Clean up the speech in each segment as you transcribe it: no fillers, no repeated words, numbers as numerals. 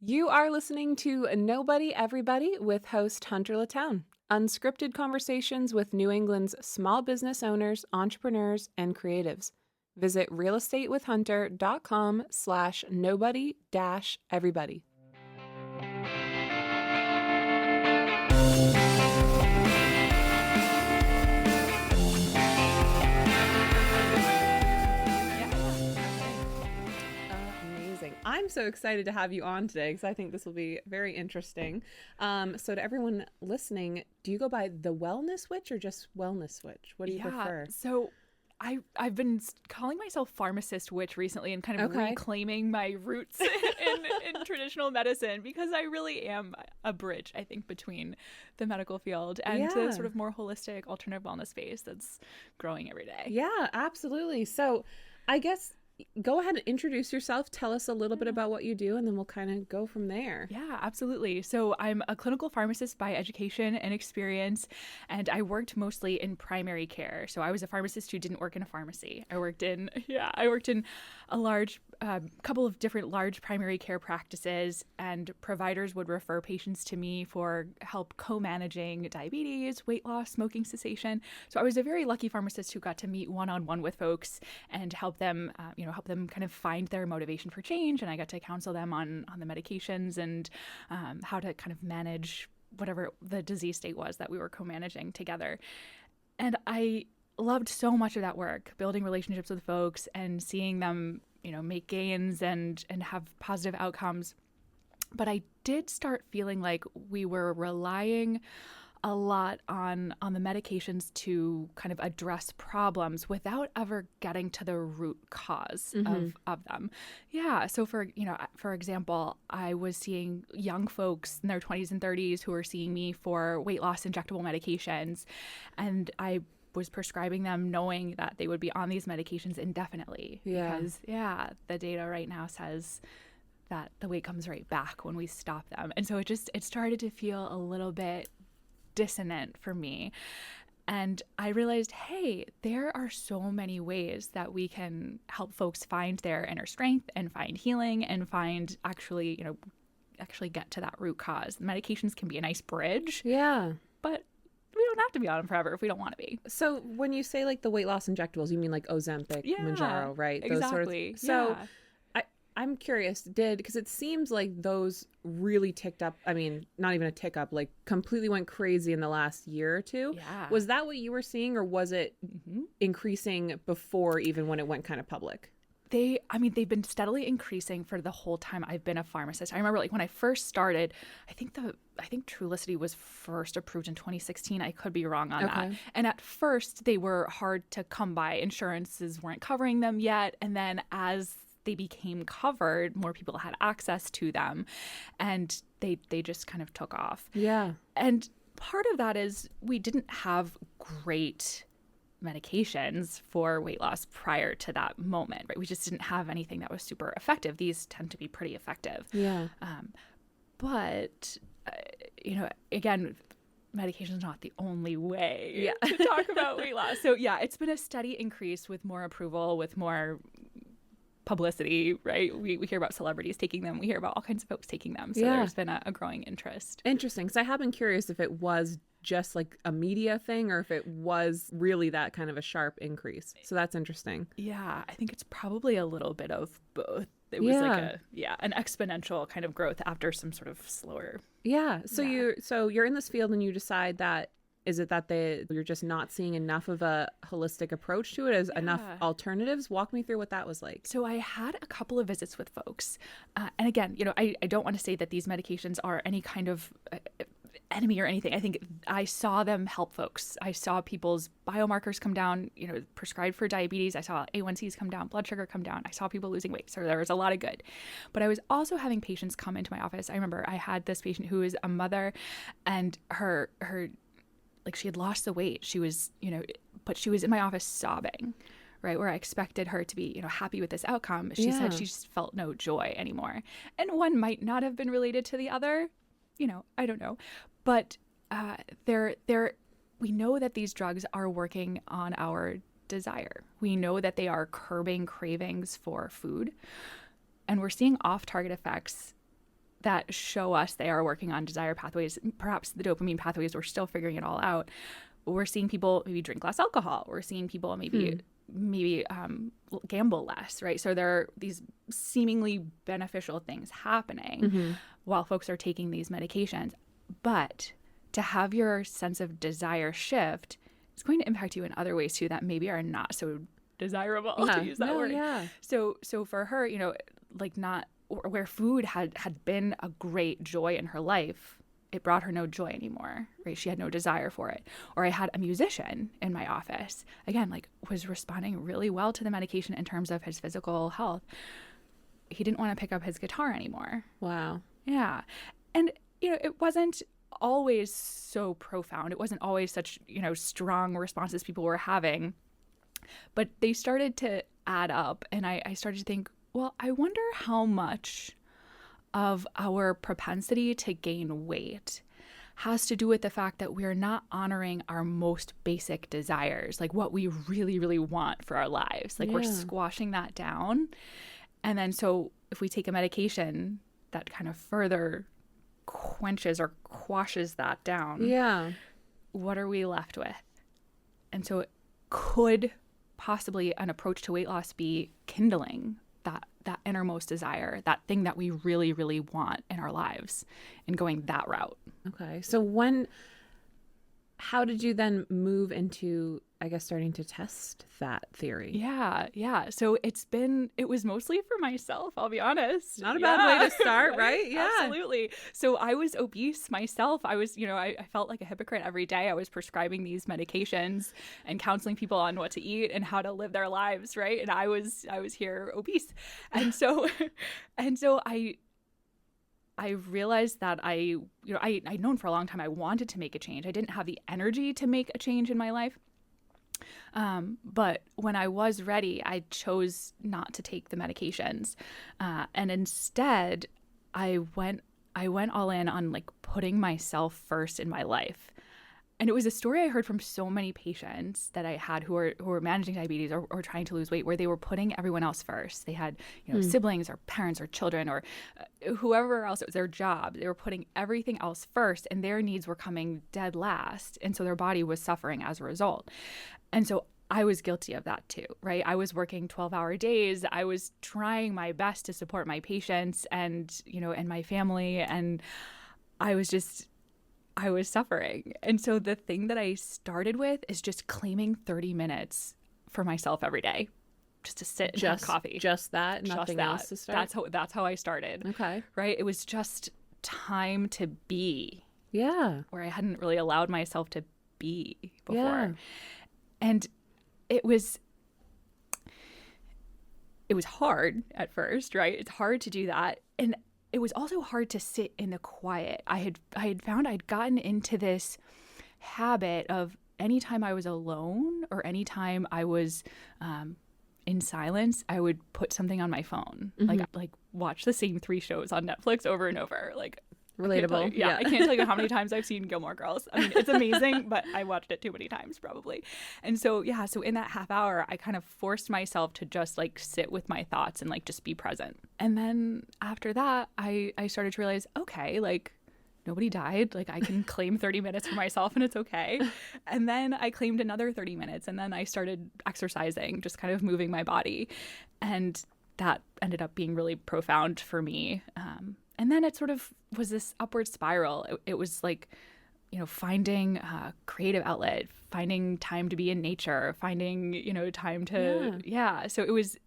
You are listening to Nobody Everybody with host Hunter Letendre. Unscripted conversations with New England's small business owners, entrepreneurs, and creatives. Visit realestateWithHunter.com/nobody-everybody. I'm so excited to have you on today because I think this will be very interesting. So to everyone listening, do you go by the Wellness Witch or just Wellness Witch? What do you prefer? So I've been calling myself Pharmacist Witch recently and kind of reclaiming my roots in traditional medicine, because I really am a bridge, I think, between the medical field and the sort of more holistic alternative wellness space that's growing every day. Yeah, absolutely. So I guess go ahead and introduce yourself. Tell us a little bit about what you do, and then we'll kind of go from there. Yeah, absolutely. So I'm a clinical pharmacist by education and experience, and I worked mostly in primary care. So I was a pharmacist who didn't work in a pharmacy. I worked in a large couple of different large primary care practices, and providers would refer patients to me for help co-managing diabetes, weight loss, smoking cessation. So I was a very lucky pharmacist who got to meet one-on-one with folks and help them kind of find their motivation for change. And I got to counsel them on the medications and how to kind of manage whatever the disease state was that we were co-managing together. And I loved so much of that work, building relationships with folks and seeing them, make gains and have positive outcomes. But I did start feeling like we were relying a lot on the medications to kind of address problems without ever getting to the root cause of them. Yeah. So for example, I was seeing young folks in their 20s and 30s who were seeing me for weight loss injectable medications, and I was prescribing them knowing that they would be on these medications indefinitely. Yeah. Because the data right now says that the weight comes right back when we stop them. And so it started to feel a little bit dissonant for me. And I realized, hey, there are so many ways that we can help folks find their inner strength and find healing and find actually get to that root cause. The medications can be a nice bridge. Yeah. But we don't have to be on them forever if we don't want to be. So when you say like the weight loss injectables, you mean like Ozempic, Mounjaro, right? Exactly. So I'm curious, because it seems like those really ticked up. I mean, not even a tick up, like completely went crazy in the last year or two. Yeah. Was that what you were seeing, or was it increasing before, even when it went kind of public? They've been steadily increasing for the whole time I've been a pharmacist. I remember when I first started, I think Trulicity was first approved in 2016. I could be wrong on that. And at first they were hard to come by. Insurances weren't covering them yet. And then as they became covered, more people had access to them, and they just kind of took off. Yeah. And part of that is we didn't have great medications for weight loss prior to that moment, right? We just didn't have anything that was super effective. These tend to be pretty effective. Yeah. But again, medication is not the only way to talk about weight loss. So it's been a steady increase with more approval, with more publicity, right? We hear about celebrities taking them. We hear about all kinds of folks taking them. So there's been a growing interest. Interesting. Because I have been curious if it was just like a media thing or if it was really that kind of a sharp increase. So that's interesting. Yeah, I think it's probably a little bit of both. It was an exponential kind of growth after some sort of slower. Yeah. So you're in this field and you decide that, is it that you're just not seeing enough of a holistic approach to it, as enough alternatives? Walk me through what that was like. So I had a couple of visits with folks. And again, I don't want to say that these medications are any kind of enemy or anything. I think I saw them help folks. I saw people's biomarkers come down, prescribed for diabetes. I saw A1Cs come down, blood sugar come down. I saw people losing weight. So there was a lot of good. But I was also having patients come into my office. I remember I had this patient who is a mother, and her she had lost the weight. She was, but she was in my office sobbing, right? Where I expected her to be, happy with this outcome. She said she just felt no joy anymore. And one might not have been related to the other, I don't know. But we know that these drugs are working on our desire. We know that they are curbing cravings for food. And we're seeing off-target effects that show us they are working on desire pathways. Perhaps the dopamine pathways, we're still figuring it all out. We're seeing people maybe drink less alcohol. We're seeing people maybe gamble less, right? So there are these seemingly beneficial things happening while folks are taking these medications. But to have your sense of desire shift is going to impact you in other ways too that maybe are not so desirable, to use that word. Yeah. So for her, like not where food had been a great joy in her life, it brought her no joy anymore, right? She had no desire for it. Or I had a musician in my office, again, like was responding really well to the medication in terms of his physical health. He didn't want to pick up his guitar anymore. Wow. Yeah. And, it wasn't always so profound. It wasn't always such, strong responses people were having. But they started to add up. And I started to think, well, I wonder how much of our propensity to gain weight has to do with the fact that we're not honoring our most basic desires, like what we really, really want for our lives. Like we're squashing that down. And then so if we take a medication that kind of further quenches or quashes that down, what are we left with? And so could possibly an approach to weight loss be kindling that innermost desire, that thing that we really, really want in our lives, and going that route. Okay. So how did you then move into, I guess, starting to test that theory? Yeah. So it was mostly for myself, I'll be honest. Not a bad way to start, right? Yeah. Absolutely. So I was obese myself. I was, I felt like a hypocrite every day. I was prescribing these medications and counseling people on what to eat and how to live their lives, right? And I was here obese. And so I realized that I'd known for a long time I wanted to make a change. I didn't have the energy to make a change in my life. But when I was ready, I chose not to take the medications. And instead, I went all in on like putting myself first in my life. And it was a story I heard from so many patients that I had who were managing diabetes or trying to lose weight, where they were putting everyone else first. They had, siblings or parents or children or whoever else. It was their job. They were putting everything else first, and their needs were coming dead last. And so their body was suffering as a result. And so I was guilty of that too, right? I was working 12-hour days. I was trying my best to support my patients and my family. And I was suffering. And so the thing that I started with is just claiming 30 minutes for myself every day, just to sit and have coffee. Just that, nothing else to start? That's how I started. Okay. Right? It was just time to be. Yeah. Where I hadn't really allowed myself to be before. Yeah. And it was hard at first, right? It's hard to do that. And it was also hard to sit in the quiet. I had found I'd gotten into this habit of anytime I was alone or anytime I was in silence, I would put something on my phone, like watch the same 3 shows on Netflix over and over. Like relatable. I can't tell you how many times I've seen Gilmore Girls. I mean, it's amazing, but I watched it too many times probably. And so, so in that half hour, I kind of forced myself to just like sit with my thoughts and like just be present. And then after that, I started to realize, okay, like nobody died. Like I can claim 30 minutes for myself and it's okay. And then I claimed another 30 minutes and then I started exercising, just kind of moving my body. And that ended up being really profound for me. And then it sort of was this upward spiral. It was like, finding a creative outlet, finding time to be in nature, finding, time to, So it was,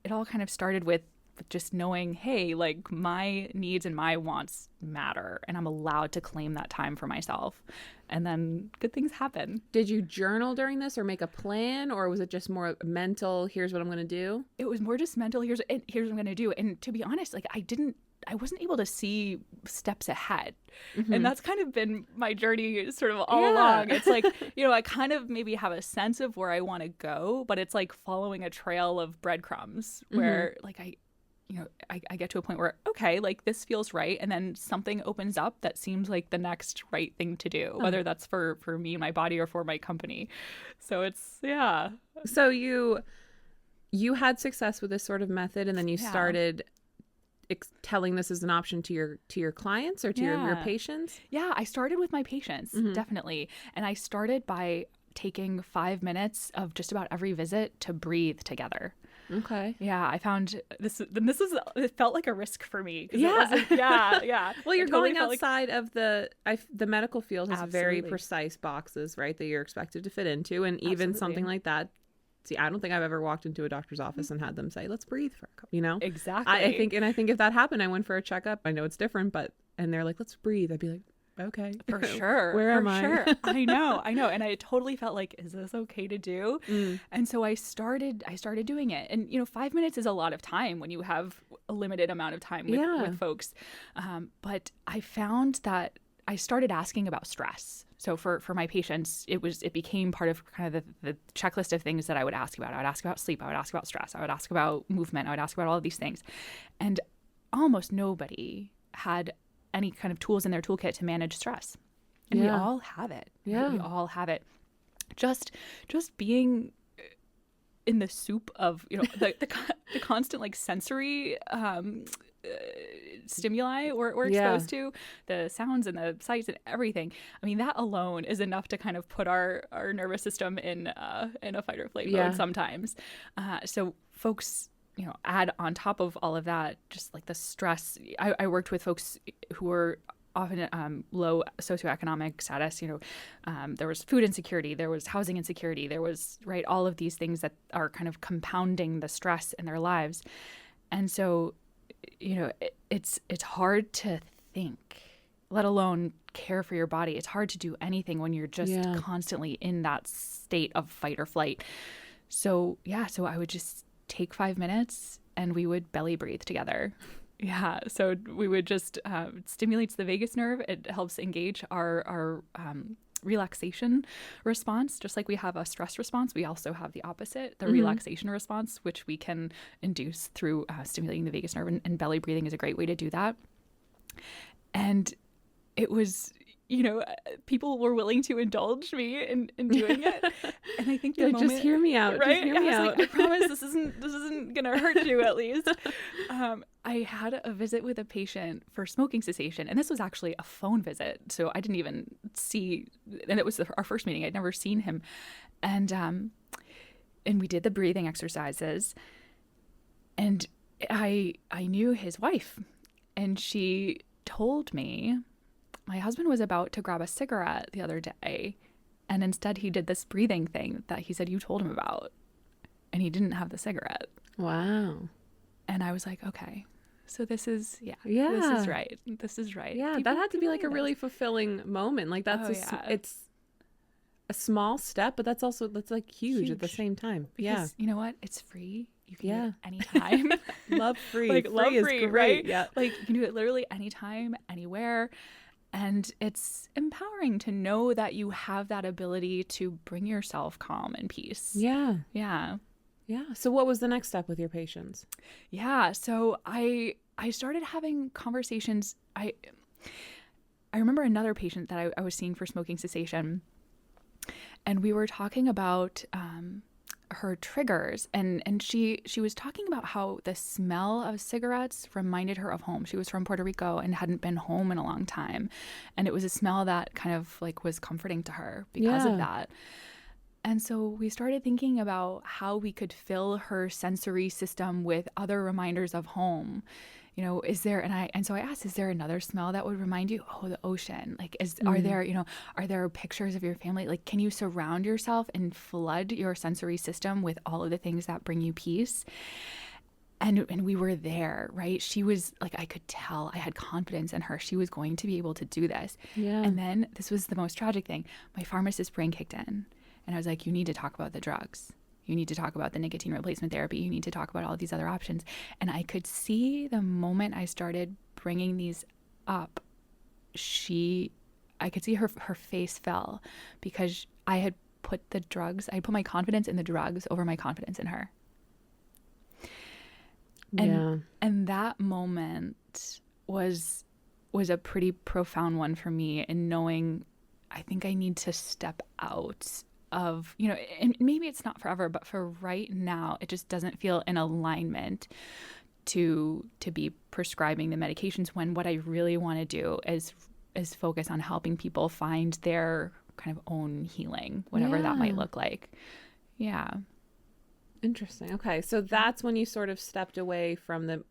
it all kind of started with just knowing, hey, like my needs and my wants matter and I'm allowed to claim that time for myself. And then good things happen. Did you journal during this or make a plan, or was it just more mental, here's what I'm going to do? It was more just mental, here's what I'm going to do. And to be honest, like I wasn't able to see steps ahead. Mm-hmm. And that's kind of been my journey sort of all along. It's like, I kind of maybe have a sense of where I want to go, but it's like following a trail of breadcrumbs where like I get to a point where, okay, like this feels right. And then something opens up that seems like the next right thing to do, whether that's for me and my body or for my company. So it's, So you had success with this sort of method and then you started telling this as an option to your clients or to your patients? Yeah, I started with my patients, definitely. And I started by taking 5 minutes of just about every visit to breathe together. Okay. Yeah, I found it felt like a risk for me. Yeah. Yeah. Well, you're totally going outside of the medical field has very Absolutely. precise boxes, right, that you're expected to fit into. And even Absolutely. something like that, see, I don't think I've ever walked into a doctor's office and had them say, let's breathe for a couple, Exactly. I think if that happened, I went for a checkup. I know it's different, and they're like, let's breathe. I'd be like, okay. For sure. Where am I? I know. And I totally felt like, is this okay to do? And so I started doing it. And, 5 minutes is a lot of time when you have a limited amount of time with folks. But I found that I started asking about stress. So for my patients, it became part of kind of the checklist of things that I would ask about. I would ask about sleep. I would ask about stress. I would ask about movement. I would ask about all of these things. And almost nobody had any kind of tools in their toolkit to manage stress. And we all have it. Yeah. We all have it. Just being in the soup of, the constant like sensory stimuli we're exposed to, the sounds and the sights and everything. I mean, that alone is enough to kind of put our nervous system in a fight or flight mode sometimes. So folks, add on top of all of that, just like the stress. I worked with folks who were often low socioeconomic status. There was food insecurity, there was housing insecurity, there was, right, all of these things that are kind of compounding the stress in their lives. And so, it's hard to think, let alone care for your body. It's hard to do anything when you're just constantly in that state of fight or flight. So I would just take 5 minutes and we would belly breathe together. Yeah. So we would just, it stimulates the vagus nerve. It helps engage our relaxation response. Just like we have a stress response, we also have the opposite, the relaxation response, which we can induce through stimulating the vagus nerve. And belly breathing is a great way to do that. And it was, people were willing to indulge me in doing it. And I think the moment, just hear me out. Right? Just hear me out. Like, I promise this isn't going to hurt you, at least. I had a visit with a patient for smoking cessation. And this was actually a phone visit. So I didn't even see, and it was our first meeting. I'd never seen him. And we did the breathing exercises. And I knew his wife. And she told me, my husband was about to grab a cigarette the other day, and instead he did this breathing thing that he said you told him about, and he didn't have the cigarette. Wow. And I was like, okay, so this is right. This is right. Yeah, that had to be like a really fulfilling moment. Like it's a small step, but that's like huge at the same time. Because you know what? It's free. You can do it anytime. Love free. Like, love is free, great. Right? Yeah. Like, you can do it literally anytime, anywhere. And it's empowering to know that you have that ability to bring yourself calm and peace. Yeah. Yeah. Yeah. So what was the next step with your patients? Yeah. So I started having conversations. I remember another patient that I was seeing for smoking cessation, and we were talking about her triggers, and she was talking about how the smell of cigarettes reminded her of home. She was from Puerto Rico and hadn't been home in a long time, and it was a smell that kind of like was comforting to her because of that. And so we started thinking about how we could fill her sensory system with other reminders of home. Is there, and so I asked, is there another smell that would remind you? Oh, the ocean. Like, are there pictures of your family? Like, can you surround yourself and flood your sensory system with all of the things that bring you peace? And we were there, right? She was like, I could tell, I had confidence in her. She was going to be able to do this. Yeah. And then this was the most tragic thing. My pharmacist brain kicked in, and I was like, you need to talk about the drugs. You need to talk about the nicotine replacement therapy. You need to talk about all these other options. And I could see the moment I started bringing these up, I could see her face fell, because I had put my confidence in the drugs over my confidence in her. And that moment was a pretty profound one for me, in knowing I think I need to step out of, and maybe it's not forever, but for right now, it just doesn't feel in alignment to be prescribing the medications, when what I really want to do is focus on helping people find their kind of own healing, whatever that might look like. Yeah. Interesting. Okay. So that's when you sort of stepped away from the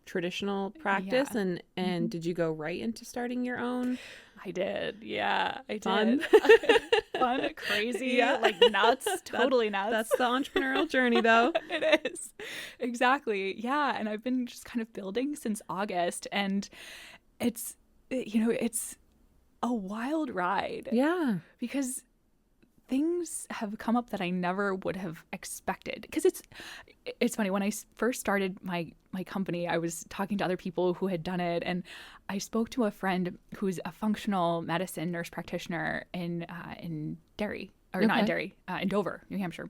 traditional practice and did you go right into starting your own? I did. Yeah, I Fun. did. Fun, crazy, like nuts, totally nuts. That's the entrepreneurial journey though. It is. Exactly. Yeah. And I've been just kind of building since August, and it's a wild ride. Yeah. Because things have come up that I never would have expected. Because it's funny, when I first started my company, I was talking to other people who had done it, and I spoke to a friend who's a functional medicine nurse practitioner in Derry, or not in Derry, in Dover, New Hampshire,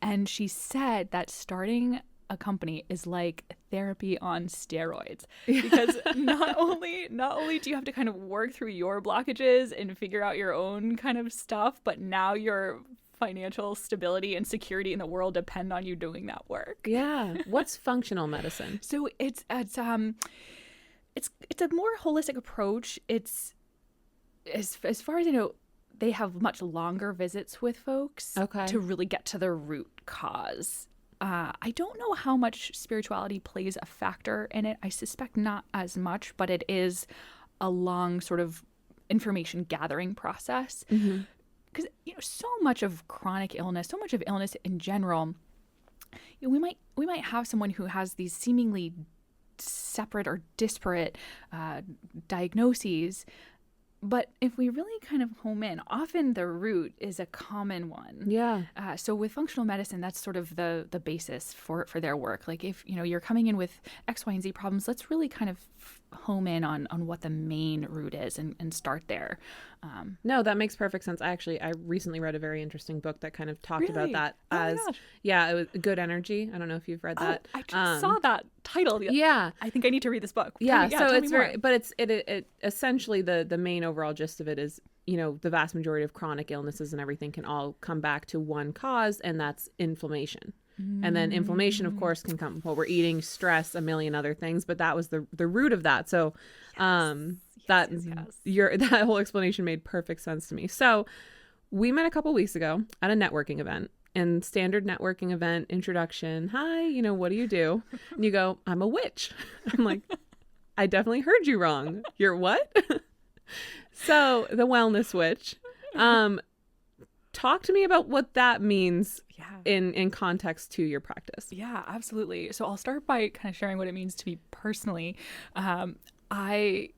and she said that starting a company is like therapy on steroids, because not only do you have to kind of work through your blockages and figure out your own kind of stuff, but now your financial stability and security in the world depend on you doing that work. Yeah. What's functional medicine? So it's a more holistic approach. It's as far as I know, they have much longer visits with folks to really get to the root cause. I don't know how much spirituality plays a factor in it. I suspect not as much, but it is a long sort of information gathering process. Because so much of chronic illness, so much of illness in general, we might have someone who has these seemingly separate or disparate diagnoses. But if we really kind of home in, often the root is a common one. Yeah. So with functional medicine, that's sort of the basis for their work. Like if you're coming in with X, Y, and Z problems, let's really kind of home in on what the main root is and start there. No, that makes perfect sense. I recently read a very interesting book that kind of talked about that as, it was Good Energy. I don't know if you've read that. I just saw that title. Yeah. I think I need to read this book. Yeah. So it's very, but it essentially the main overall gist of it is, the vast majority of chronic illnesses and everything can all come back to one cause, and that's inflammation. And then inflammation, of course, can come while we're eating, stress, a million other things. But that was the root of that. So that whole explanation made perfect sense to me. So we met a couple weeks ago at a networking event, and standard networking event introduction. Hi, what do you do? And you go, I'm a witch. I'm like, I definitely heard you wrong. You're what? So the wellness witch. Talk to me about what that means in context to your practice. Yeah, absolutely. So I'll start by kind of sharing what it means to me personally. I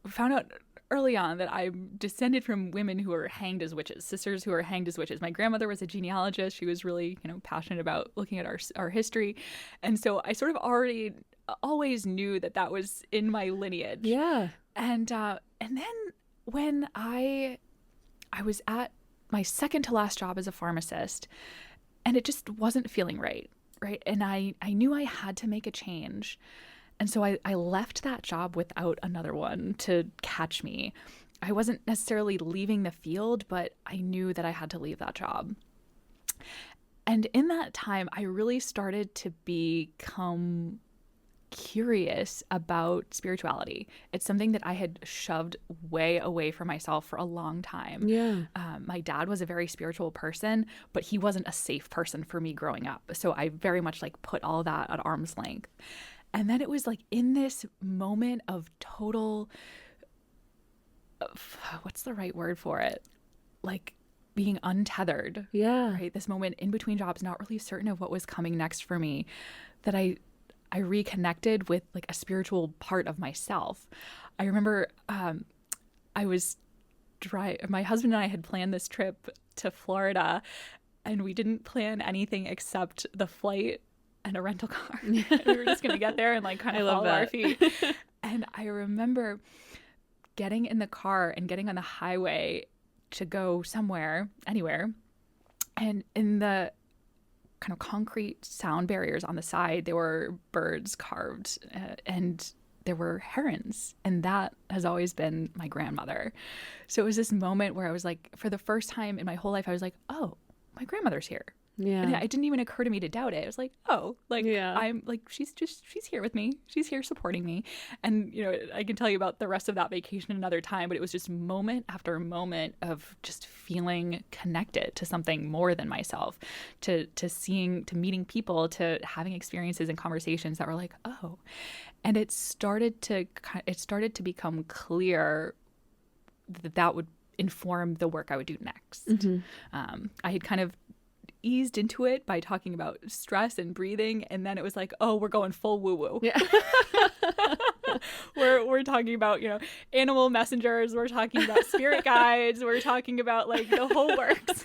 found out early on that I'm descended from women who are hanged as witches, sisters who are hanged as witches. My grandmother was a genealogist. She was really, passionate about looking at our history. And so I sort of always knew that was in my lineage. Yeah. And then when I was at my second to last job as a pharmacist, and it just wasn't feeling right. And I knew I had to make a change. And so I left that job without another one to catch me. I wasn't necessarily leaving the field, but I knew that I had to leave that job. And in that time, I really started to become curious about spirituality. It's something that I had shoved way away from myself for a long time. Yeah. My dad was a very spiritual person, but he wasn't a safe person for me growing up. So I very much put all that at arm's length. And then it was in this moment of total, what's the right word for it? Being untethered. Yeah. Right. This moment in between jobs, not really certain of what was coming next for me, that I reconnected with a spiritual part of myself. I remember I was my husband and I had planned this trip to Florida, and we didn't plan anything except the flight and a rental car. We were just going to get there and kind of follow our feet. And I remember getting in the car and getting on the highway to go somewhere, anywhere. And in the kind of concrete sound barriers on the side, there were birds carved and there were herons. And that has always been my grandmother. So it was this moment where I was for the first time in my whole life, I was oh, my grandmother's here. Yeah. And it didn't even occur to me to doubt it. It was like, oh, like I'm like, she's here with me. She's here supporting me. And, you know, I can tell you about the rest of that vacation another time, but it was just moment after moment of just feeling connected to something more than myself, to meeting people, to having experiences and conversations that were like, oh, and it started to become clear that would inform the work I would do next. I had kind of eased into it by talking about stress and breathing, and then it was like, oh, we're going full woo-woo. Yeah. we're talking about, you know, animal messengers, we're talking about spirit guides, we're talking about like the whole works.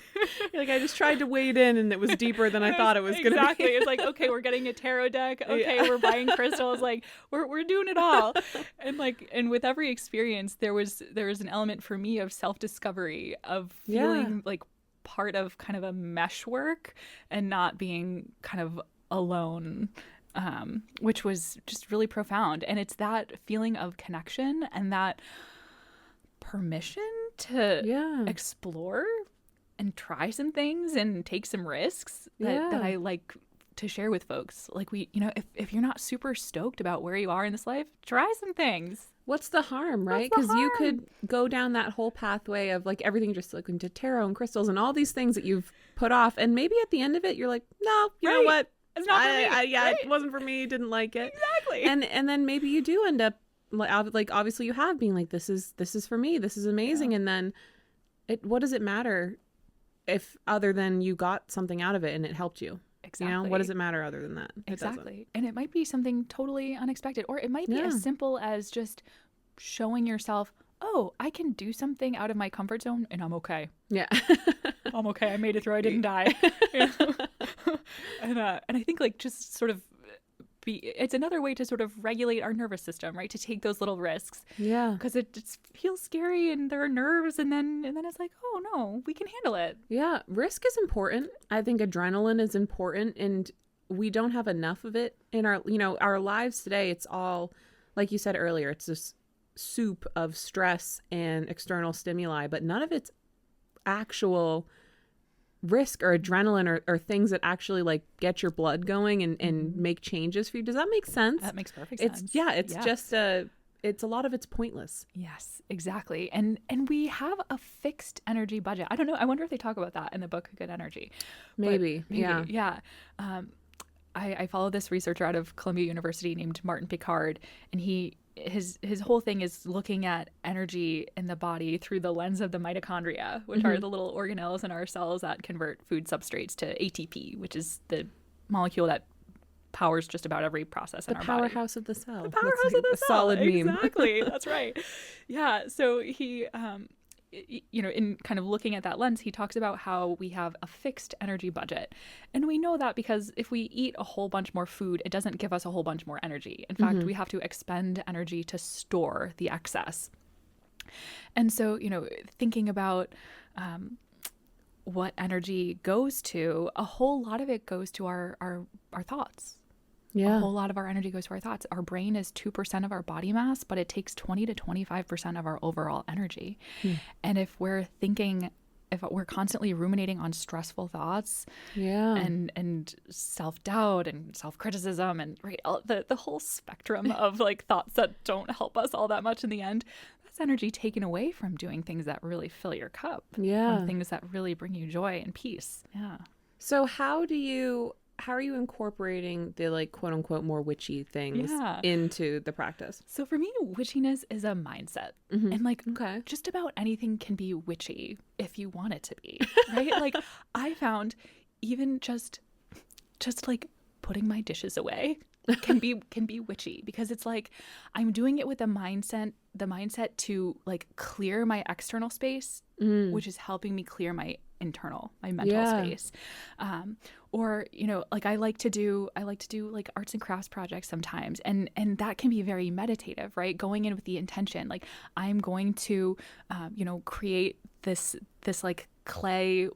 Like, I just tried to wade in and it was deeper than I thought it was going to be. Exactly. It's like, okay, we're getting a tarot deck. Okay, we're buying crystals. Like, we're doing it all. And with every experience, there was an element for me of self-discovery, of feeling like part of kind of a meshwork and not being kind of alone, which was just really profound. And it's that feeling of connection and that permission to explore and try some things and take some risks that I like to share with folks. Like, if you're not super stoked about where you are in this life, try some things. What's the harm, right? Because you could go down that whole pathway of like everything, just like into tarot and crystals and all these things that you've put off, and maybe at the end of it you're like, no, you know what, it's not for me. It wasn't for me, didn't like it. Exactly. And then maybe you do end up like obviously you have being like, this is for me, this is amazing, and then what does it matter if other than you got something out of it and it helped you? Exactly. You know, what does it matter other than that? Exactly. And it might be something totally unexpected, or it might be as simple as just showing yourself, oh, I can do something out of my comfort zone and I'm okay. Yeah. I'm okay. I made it through. I didn't die. You know? And I think like just sort of it's another way to sort of regulate our nervous system, right? To take those little risks. Yeah. Because it just feels scary and there are nerves, and then it's like, oh no, we can handle it. Yeah. Risk is important. I think adrenaline is important, and we don't have enough of it in our lives today. It's all, like you said earlier, it's this soup of stress and external stimuli, but none of it's actual risk or adrenaline or things that actually like get your blood going and make changes for you. Does that make sense? That makes perfect sense. Just it's a lot of it's pointless. Yes, exactly. And we have a fixed energy budget. I don't know. I wonder if they talk about that in the book Good Energy. Maybe. Yeah. I follow this researcher out of Columbia University named Martin Picard, and his whole thing is looking at energy in the body through the lens of the mitochondria, which are the little organelles in our cells that convert food substrates to ATP, which is the molecule that powers just about every process in our body. The powerhouse of the cell. The powerhouse of the cell. Solid meme. Exactly. That's right. Yeah. So he, in kind of looking at that lens, he talks about how we have a fixed energy budget. And we know that because if we eat a whole bunch more food, it doesn't give us a whole bunch more energy. In fact, we have to expend energy to store the excess. And so, thinking about what energy goes to, a whole lot of it goes to our thoughts. Yeah. A whole lot of our energy goes to our thoughts. Our brain is 2% of our body mass, but it takes 20 to 25% of our overall energy. And if we're constantly ruminating on stressful thoughts and self-doubt and self-criticism and the whole spectrum of like thoughts that don't help us all that much in the end, that's energy taken away from doing things that really fill your cup. From things that really bring you joy and peace. Yeah. So how are you incorporating the like quote unquote more witchy things into the practice? So for me, witchiness is a mindset. And like just about anything can be witchy if you want it to be, right? Like I found even just like putting my dishes away can be witchy, because it's like I'm doing it with the mindset to like clear my external space, which is helping me clear my mental space. Or, like I like to do like arts and crafts projects sometimes. And that can be very meditative, right? Going in with the intention, like I'm going to, create this like clay,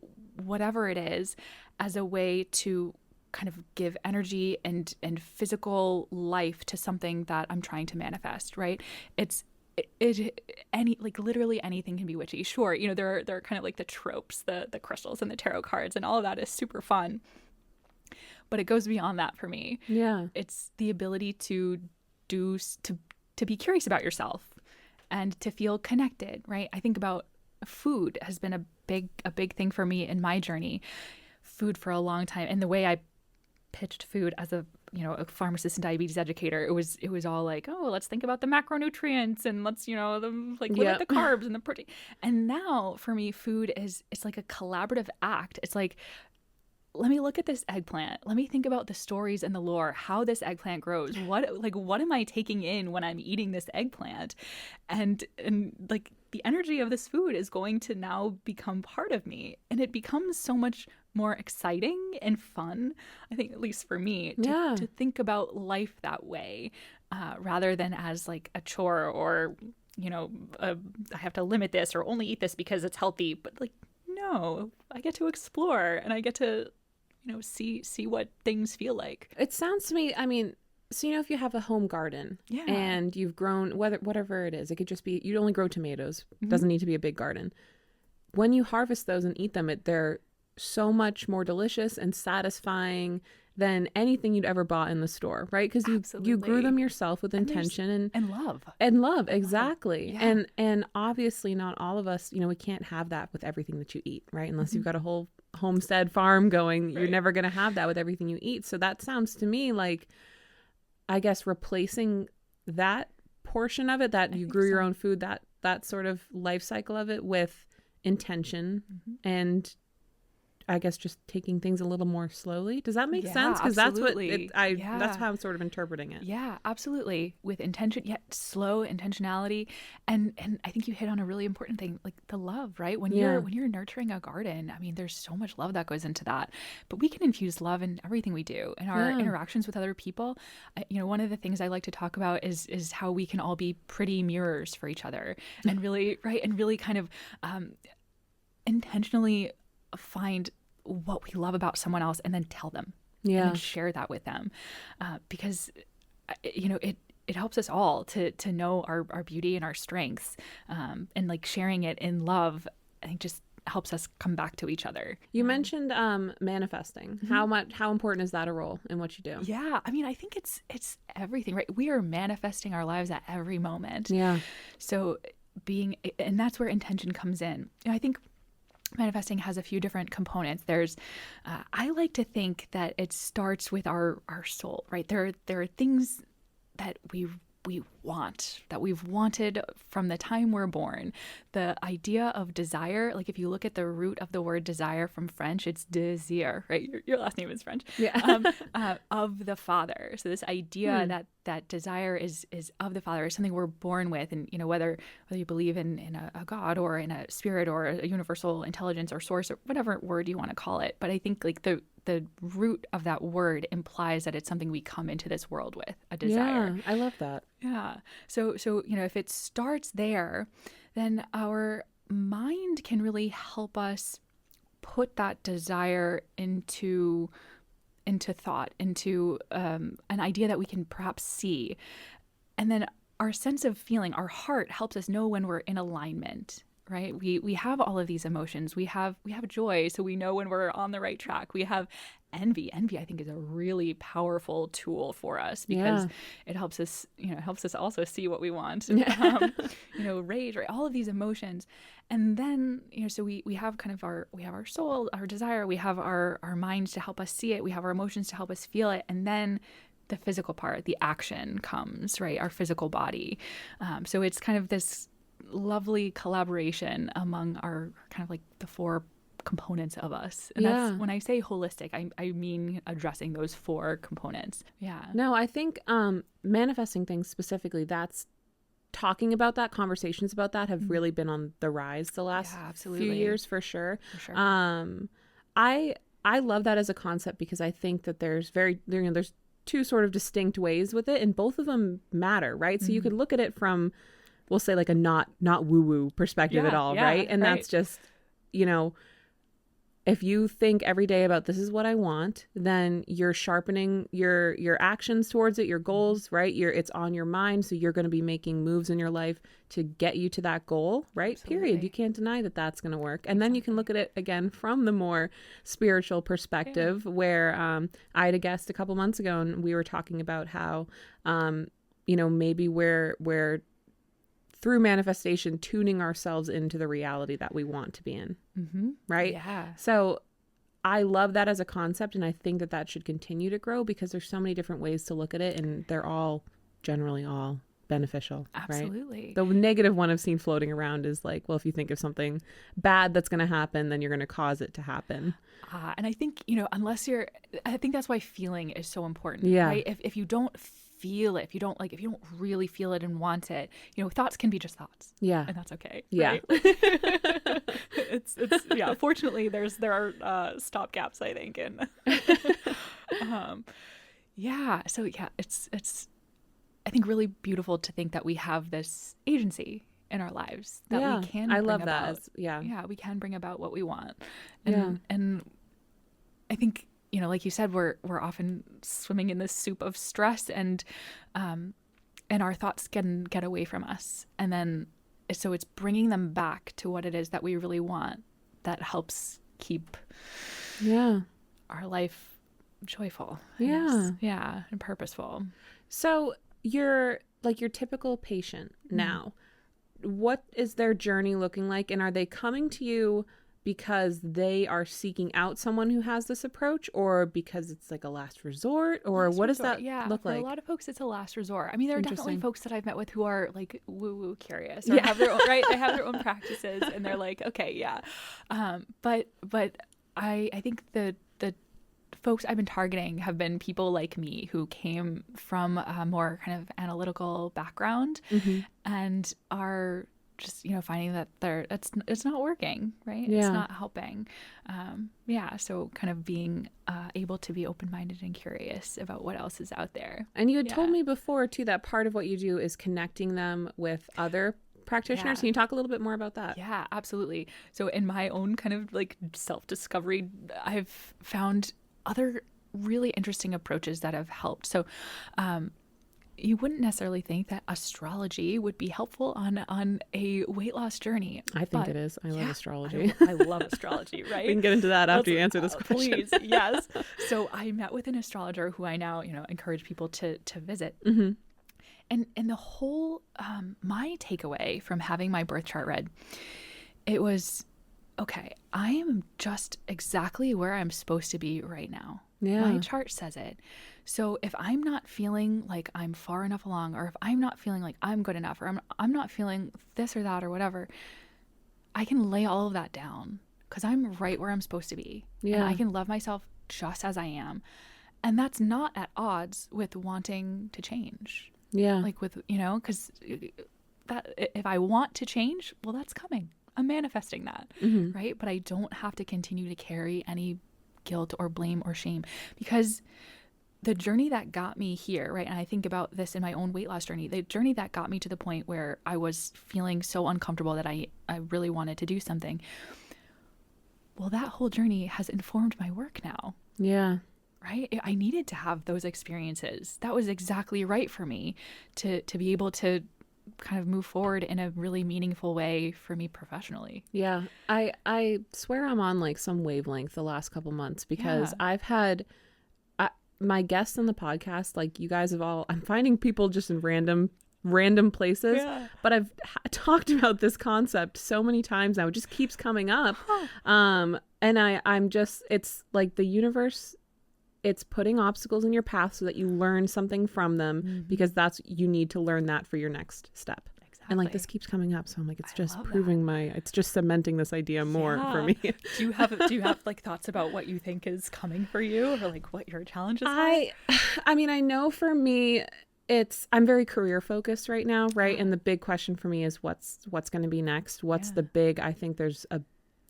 whatever it is, as a way to kind of give energy and physical life to something that I'm trying to manifest, right? It's any, like literally anything can be witchy. Sure, you know, there are kind of like the tropes, the crystals and the tarot cards and all of that is super fun. But it goes beyond that for me. Yeah. It's the ability to be curious about yourself and to feel connected, right? I think about food has been a big thing for me in my journey. Food for a long time, and the way I pitched food as a pharmacist and diabetes educator, it was all like, oh, let's think about the macronutrients and let's limit the carbs and the protein. And now for me, food it's like a collaborative act. It's like, let me look at this eggplant. Let me think about the stories and the lore, how this eggplant grows. What am I taking in when I'm eating this eggplant? And like the energy of this food is going to now become part of me. And it becomes so much more exciting and fun, I think, at least for me, to think about life that way, rather than as like a chore or, I have to limit this or only eat this because it's healthy. But like, no, I get to explore and I get to see what things feel like. It sounds to me, I mean, so if you have a home garden and you've grown whatever it is, it could just be, you only grow tomatoes. It doesn't need to be a big garden. When you harvest those and eat them, they're so much more delicious and satisfying than anything you'd ever bought in the store, right? Because you grew them yourself with intention and love, exactly. Yeah. And obviously not all of us, we can't have that with everything that you eat, right? Unless you've got a whole homestead farm going, you're never going to have that with everything you eat. So that sounds to me like, I guess, replacing that portion of it, that you grew your own food, that sort of life cycle of it with intention and I guess just taking things a little more slowly. Does that make sense? Because that's that's how I'm sort of interpreting it. Yeah, absolutely. With intention, yet slow intentionality. And I think you hit on a really important thing, like the love, right? When you're nurturing a garden, I mean, there's so much love that goes into that. But we can infuse love in everything we do, in our interactions with other people. One of the things I like to talk about is how we can all be pretty mirrors for each other, and really, right, and really kind of intentionally find what we love about someone else and then tell them and then share that with them, because it helps us all to know our beauty and our strengths, and like sharing it in love, I think just helps us come back to each other. You mentioned manifesting. How important is that a role in what you do? Yeah, I mean, I think it's everything, right? We are manifesting our lives at every moment. So and that's where intention comes in. I think manifesting has a few different components. There's, I like to think that it starts with our soul, right? There are things that we want, that we've wanted from the time we're born. The idea of desire, like if you look at the root of the word desire from French, it's désir, right? Your last name is French. Of the Father. So this idea that desire is of the Father, is something we're born with. And whether you believe in a God or in a spirit or a universal intelligence or source or whatever word you want to call it, but I think like the root of that word implies that it's something we come into this world with, a desire. Yeah, I love that. Yeah. So if it starts there, then our mind can really help us put that desire into thought, into an idea that we can perhaps see. And then our sense of feeling, our heart helps us know when we're in alignment. Right? We have all of these emotions. We have joy, so we know when we're on the right track. We have envy. Envy, I think, is a really powerful tool for us because it helps us, also see what we want. Rage, right? All of these emotions. And then, so we have kind of we have our soul, our desire, we have our minds to help us see it, we have our emotions to help us feel it, and then the physical part, the action comes, right? Our physical body. So it's kind of this lovely collaboration among our kind of like the four components of us. And that's, when I say holistic, I mean addressing those four components. Yeah. No, I think manifesting things specifically, that's talking about that, conversations about that have really been on the rise the last few years for sure. I love that as a concept because I think that there's there's two sort of distinct ways with it, and both of them matter, right? So you could look at it from, we'll say, like a not woo-woo perspective at all, right? And that's just, if you think every day about this is what I want, then you're sharpening your actions towards it, your goals, right? It's on your mind. So you're going to be making moves in your life to get you to that goal, right? Absolutely. Period. You can't deny that that's going to work. And then you can look at it again from the more spiritual perspective, where I had a guest a couple months ago and we were talking about how, maybe we're through manifestation, tuning ourselves into the reality that we want to be in. Mm-hmm. Right? Yeah. So I love that as a concept, and I think that should continue to grow because there's so many different ways to look at it, and they're all generally all beneficial. Absolutely. Right? The negative one I've seen floating around is like, well, if you think of something bad that's going to happen, then you're going to cause it to happen. And I think, I think that's why feeling is so important. Yeah. Right? If you don't feel it, if you don't really feel it and want it, thoughts can be just thoughts. Yeah. And that's okay. Yeah. Right? it's fortunately there are stop gaps, I think. And it's I think really beautiful to think that we have this agency in our lives that we can bring about. We can bring about what we want. And I think, like you said, we're often swimming in this soup of stress, and our thoughts can get away from us. And then, so it's bringing them back to what it is that we really want that helps keep our life joyful. And purposeful. So you're like your typical patient now. What is their journey looking like? And are they coming to you because they are seeking out someone who has this approach, or because it's like a last resort, or what does that look like? For a lot of folks, it's a last resort. I mean, there are definitely folks that I've met with who are like woo-woo curious, or have their own, right? They have their own practices, and they're like, okay, but I think the folks I've been targeting have been people like me who came from a more kind of analytical background and are just finding that it's not working, right? It's not helping. So kind of being able to be open-minded and curious about what else is out there. And you had told me before too that part of what you do is connecting them with other practitioners. Can you talk a little bit more about that? Yeah, absolutely. So in my own kind of like self-discovery, I've found other really interesting approaches that have helped. So you wouldn't necessarily think that astrology would be helpful on a weight loss journey. I think it is. I love astrology. I love astrology, right? We can get into that after you answer this question. Please, yes. So I met with an astrologer who I now, encourage people to visit. And the whole, my takeaway from having my birth chart read, it was, okay, I am just exactly where I'm supposed to be right now. My chart says it. So if I'm not feeling like I'm far enough along, or if I'm not feeling like I'm good enough, or I'm not feeling this or that or whatever, I can lay all of that down because I'm right where I'm supposed to be. And I can love myself just as I am. And that's not at odds with wanting to change. Like with, because that if I want to change, well, that's coming. I'm manifesting that, right? But I don't have to continue to carry any guilt or blame or shame, because the journey that got me here, right? And I think about this in my own weight loss journey, the journey that got me to the point where I was feeling so uncomfortable that I really wanted to do something. Well, that whole journey has informed my work now. Right? I needed to have those experiences. That was exactly right for me to be able to kind of move forward in a really meaningful way for me professionally. I swear I'm on like some wavelength the last couple months, because I've had my guests on the podcast, like you guys have all, I'm finding people just in random places, but I've talked about this concept so many times now. It just keeps coming up. And I'm just, it's like the universe, it's putting obstacles in your path so that you learn something from them, because you need to learn that for your next step. And like this keeps coming up, so I'm like, it's just proving it's just cementing this idea more for me. Do you have like thoughts about what you think is coming for you, or like what your challenges are? I mean, I know for me, I'm very career focused right now, right? And the big question for me is what's going to be next? What's the big? I think there's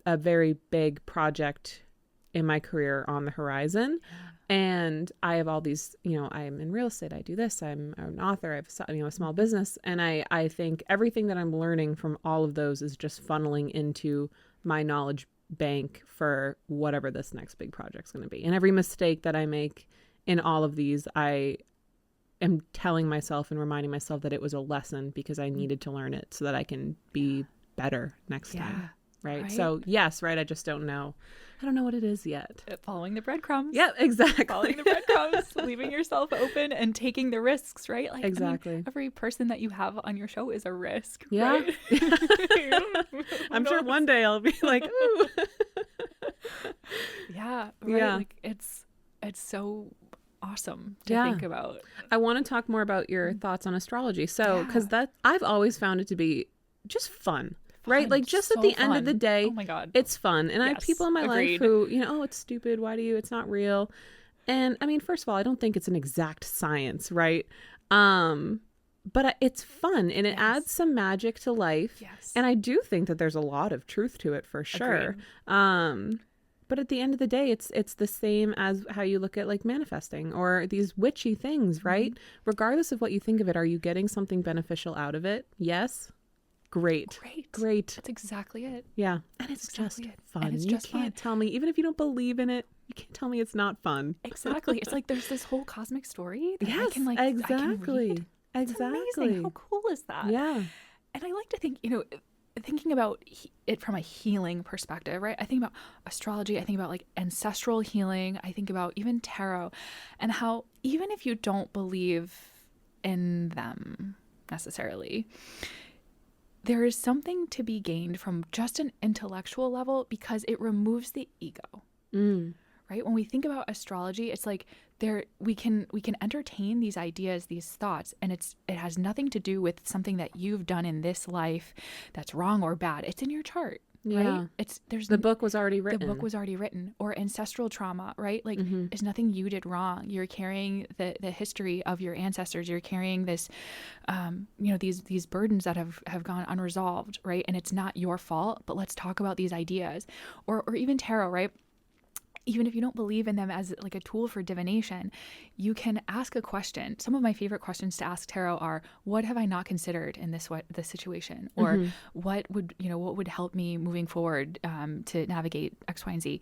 a very big project in my career on the horizon. And I have all these, I'm in real estate, I do this, I'm an author, I have a small business. And I think everything that I'm learning from all of those is just funneling into my knowledge bank for whatever this next big project's going to be. And every mistake that I make in all of these, I am telling myself and reminding myself that it was a lesson because I needed to learn it so that I can be better next time. Right? So yes, right. I just don't know. I don't know what it is yet. Following the breadcrumbs. Yeah, exactly. Following the breadcrumbs, leaving yourself open and taking the risks, right? Like, exactly. I mean, every person that you have on your show is a risk. Yeah. Right? I'm sure one day I'll be like, ooh. Yeah. Right? Yeah. Like it's so awesome to think about. I want to talk more about your thoughts on astrology. So, because I've always found it to be just fun. Right? Like just so at the end fun. of the day, oh my God, it's fun. And I have people in my life who, oh, it's stupid. Why do you? It's not real. And I mean, first of all, I don't think it's an exact science, right? But it's fun and it adds some magic to life. Yes. And I do think that there's a lot of truth to it for sure. But at the end of the day, it's the same as how you look at like manifesting or these witchy things, right? Regardless of what you think of it, are you getting something beneficial out of it? Yes. Great. That's exactly it. Yeah. And it's just fun. And it's just you can't tell me, even if you don't believe in it, you can't tell me it's not fun. Exactly. It's like there's this whole cosmic story that yes, I can exactly. I can read. It's amazing. How cool is that? Yeah. And I like to think, thinking about it from a healing perspective, right? I think about astrology. I think about like ancestral healing. I think about even tarot and how even if you don't believe in them necessarily, there is something to be gained from just an intellectual level because it removes the ego, right? When we think about astrology, it's like we can entertain these ideas, these thoughts, and it has nothing to do with something that you've done in this life that's wrong or bad. It's in your chart. Yeah. Right? The book was already written. The book was already written. Or ancestral trauma, right? Like it's nothing you did wrong. You're carrying the history of your ancestors. You're carrying this, these burdens that have gone unresolved, right? And it's not your fault, but let's talk about these ideas. Or even tarot, right? Even if you don't believe in them as like a tool for divination, you can ask a question. Some of my favorite questions to ask tarot are, what have I not considered in this situation? Or what would help me moving forward to navigate X, Y, and Z?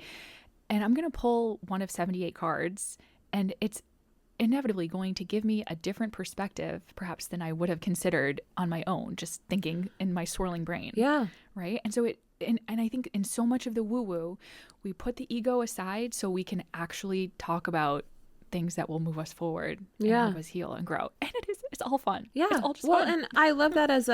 And I'm going to pull one of 78 cards, and it's inevitably going to give me a different perspective, perhaps, than I would have considered on my own, just thinking in my swirling brain. Yeah. Right? And so and I think in so much of the woo-woo, we put the ego aside so we can actually talk about things that will move us forward and help us heal and grow. And it's all fun. Yeah. It's all just fun. And I love that as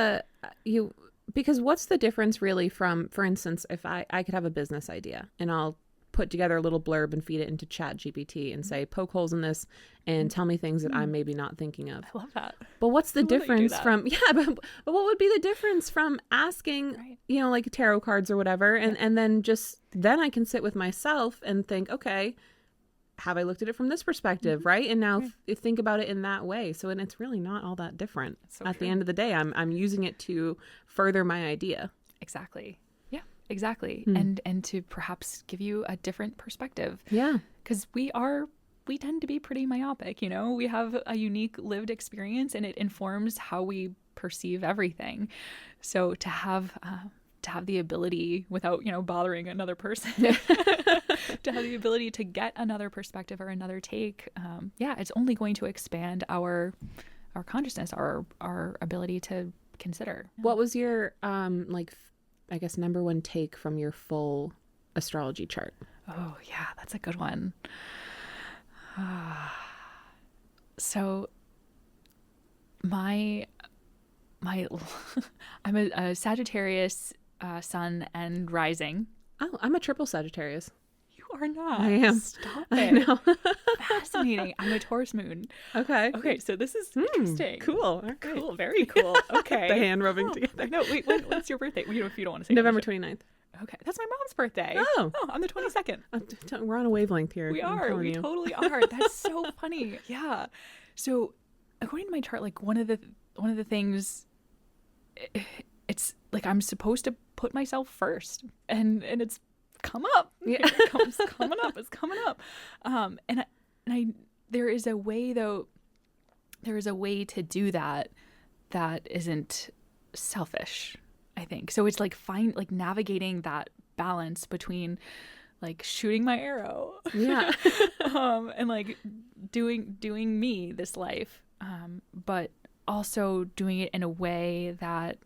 because what's the difference really from, for instance, if I could have a business idea and I'll put together a little blurb and feed it into ChatGPT and say, poke holes in this and tell me things that I'm maybe not thinking of. I love that. But what's the difference from, but what would be the difference from asking, like tarot cards or whatever, and then then I can sit with myself and think, okay, have I looked at it from this perspective, right? And now think about it in that way. So, and it's really not all that different. At the end of the day, I'm using it to further my idea. Exactly. Exactly. And to perhaps give you a different perspective. Yeah. Because we tend to be pretty myopic, we have a unique lived experience and it informs how we perceive everything. So to have the ability without, bothering another person, to have the ability to get another perspective or another take, it's only going to expand our consciousness, our ability to consider. What was your, I guess, number one take from your full astrology chart? Oh, yeah, that's a good one. So I'm a Sagittarius sun and rising. Oh, I'm a triple Sagittarius. You are not. I am. Stop it. I know. Fascinating. I'm a Taurus moon. Okay. Okay, so this is interesting. Cool. Okay. Cool. Very cool. Okay. The hand rubbing together. No, wait. When's your birthday? If you don't want to say. November 29th. Okay, that's my mom's birthday. Oh, I'm the 22nd. We're on a wavelength here. We are. We totally are. That's so funny. Yeah. So, according to my chart, like one of the things, it's like I'm supposed to put myself first, and it's come up. Yeah. It's coming up. It's coming up. And I there is a way to do that isn't selfish. I think. So it's like navigating that balance between like shooting my arrow, Yeah. and like doing me this life, but also doing it in a way that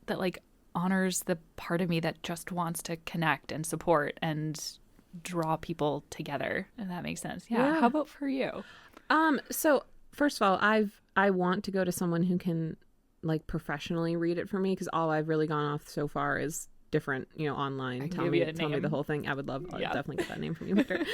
that like honors the part of me that just wants to connect and support and draw people together. If that makes sense. Yeah. How about for you? So first of all, I want to go to someone who can like professionally read it for me, because all I've really gone off so far is different, online. Tell me the whole thing. I would love, I'll definitely get that name from you later.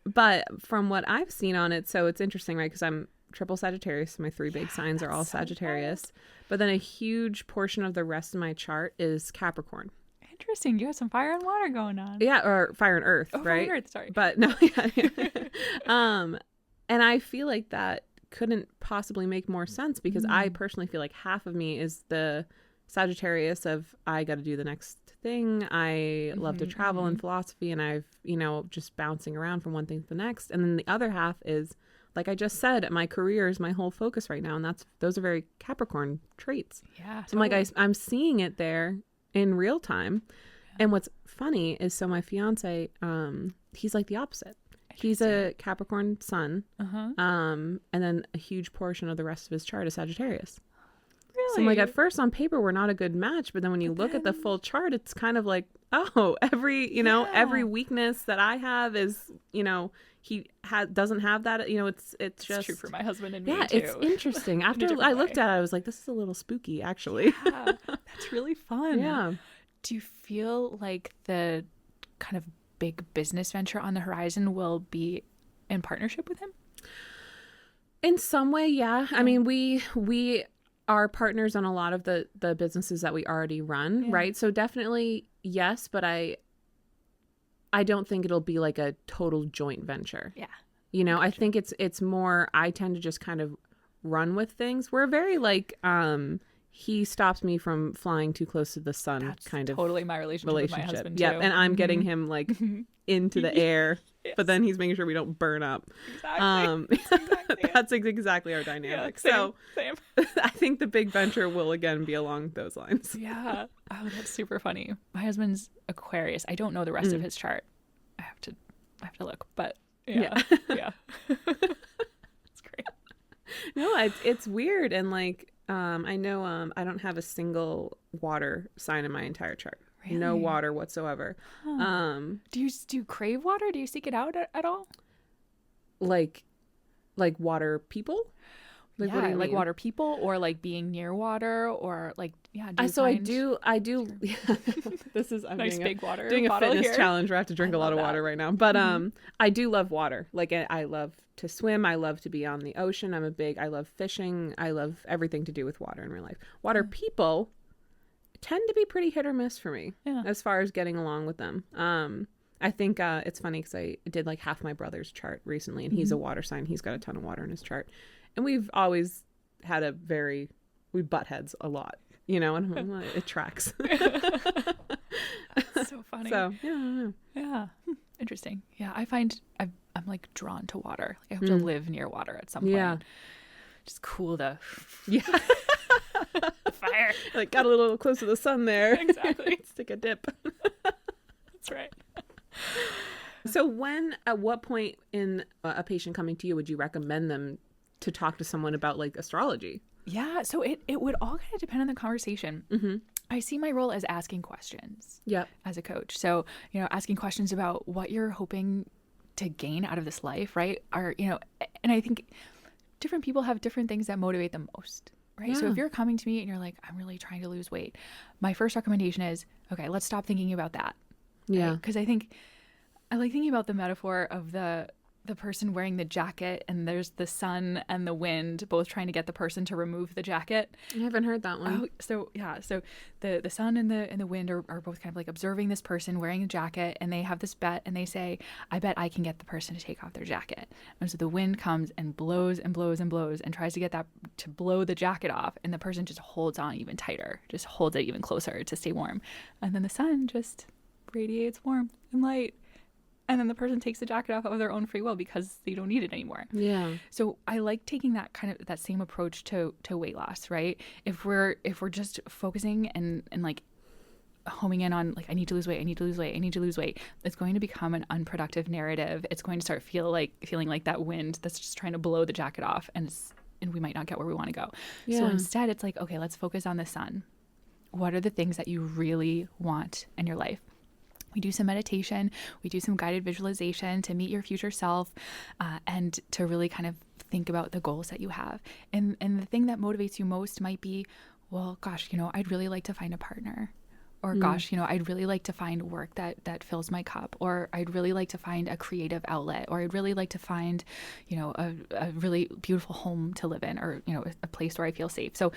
But from what I've seen on it, so it's interesting, right? Because I'm triple Sagittarius. My 3 big signs are all Sagittarius, but then a huge portion of the rest of my chart is Capricorn. Interesting. You have some fire and water going on. Yeah, or fire and earth, right? Fire and earth, sorry. But no, yeah. And I feel like that couldn't possibly make more sense, because I personally feel like half of me is the Sagittarius of I got to do the next thing. I love to travel and philosophy, and I've, just bouncing around from one thing to the next. And then the other half is, like I just said, my career is my whole focus right now, and those are very Capricorn traits. Yeah. So I'm like, I'm seeing it there in real time. Yeah. And what's funny is, so my fiance, he's like the opposite. He's a Capricorn sun, and then a huge portion of the rest of his chart is Sagittarius. Really? So I'm like, at first on paper we're not a good match, but then when you look at the full chart, it's kind of like, oh, every weakness that I have is, he doesn't have that. It's just true for my husband and me too. Yeah, it's interesting. After I looked at it, I was like, this is a little spooky, actually. Yeah, that's really fun. Yeah. Do you feel like the kind of big business venture on the horizon will be in partnership with him? In some way, yeah. I mean, we are partners on a lot of the businesses that we already run, right? So definitely yes, but I don't think it'll be like a total joint venture. Yeah. Gotcha. I think it's more, I tend to just kind of run with things. We're very like, he stops me from flying too close to the sun. That's kind of totally my relationship with my husband too. Yeah, and I'm getting him like into the air, but then he's making sure we don't burn up. Exactly. That's exactly our dynamic. Yeah, same. I think the big venture will again be along those lines. Yeah. Oh, that's super funny. My husband's Aquarius. I don't know the rest of his chart. I have to look, but yeah. It's great. No, it's weird, and like I know I don't have a single water sign in my entire chart. Really? No water whatsoever. Huh. Do you crave water? Do you seek it out at all? Like water people? Like, yeah, like water people, or like being near water, or like, yeah. I do. This is, I'm nice big water doing a fitness here. Challenge where I have to drink a lot of water right now. But I do love water. Like I love to swim. I love to be on the ocean. I love fishing. I love everything to do with water in real life. Water people tend to be pretty hit or miss for me as far as getting along with them. I think it's funny because I did like half my brother's chart recently, and he's a water sign. He's got a ton of water in his chart. And we've always had we butt heads a lot, and it tracks. That's so funny. So, yeah. Yeah. Interesting. Yeah. I find I'm like drawn to water. Like, I hope to live near water at some point. Yeah. Just cool the fire. Like, got a little close to the sun there. Exactly. Let's take a dip. That's right. So at what point in a patient coming to you would you recommend them to talk to someone about like astrology? Yeah, so it would all kind of depend on the conversation. Mm-hmm. I see my role as asking questions. Yep. As a coach. So, asking questions about what you're hoping to gain out of this life, right? And I think different people have different things that motivate them most, right? Yeah. So if you're coming to me and you're like, I'm really trying to lose weight, my first recommendation is, okay, let's stop thinking about that. Yeah. Because I like thinking about the metaphor of the person wearing the jacket, and there's the sun and the wind both trying to get the person to remove the jacket. I haven't heard that one. Oh, so the sun and the wind are both kind of like observing this person wearing a jacket, and they have this bet, and they say, I bet I can get the person to take off their jacket. And so the wind comes and blows and blows and blows and tries to get that to blow the jacket off, and the person just holds on even tighter, just holds it even closer to stay warm. And then the sun just radiates warmth and light. and then the person takes the jacket off of their own free will because they don't need it anymore. Yeah. So I like taking that same approach to weight loss, right? If we're just focusing and like homing in on like, I need to lose weight, I need to lose weight, I need to lose weight, it's going to become an unproductive narrative. It's going to start feeling like that wind that's just trying to blow the jacket off, and we might not get where we want to go. Yeah. So instead it's like, okay, let's focus on the sun. What are the things that you really want in your life? We do some meditation, we do some guided visualization to meet your future self, and to really kind of think about the goals that you have. And the thing that motivates you most might be, well, gosh, I'd really like to find a partner. Or gosh, I'd really like to find work that fills my cup. Or I'd really like to find a creative outlet. Or I'd really like to find, a really beautiful home to live in, or, a place where I feel safe. So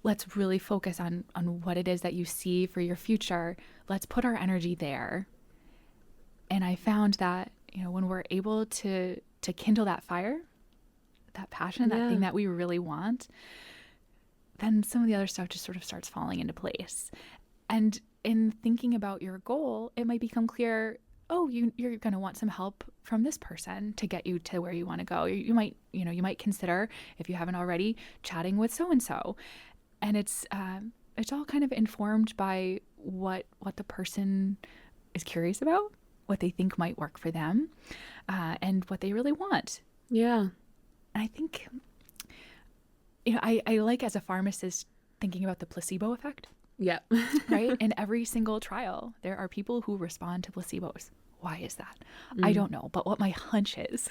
let's really focus on what it is that you see for your future. Let's put our energy there. And I found that, when we're able to kindle that fire, that passion, that thing that we really want, then some of the other stuff just sort of starts falling into place. And in thinking about your goal, it might become clear, oh, you're going to want some help from this person to get you to where you want to go. You might consider, if you haven't already, chatting with so-and-so. And it's all kind of informed by what the person is curious about, what they think might work for them, and what they really want. Yeah. And I think, I like, as a pharmacist, thinking about the placebo effect. Yeah. Right? In every single trial, there are people who respond to placebos. Why is that? I don't know. But what my hunch is,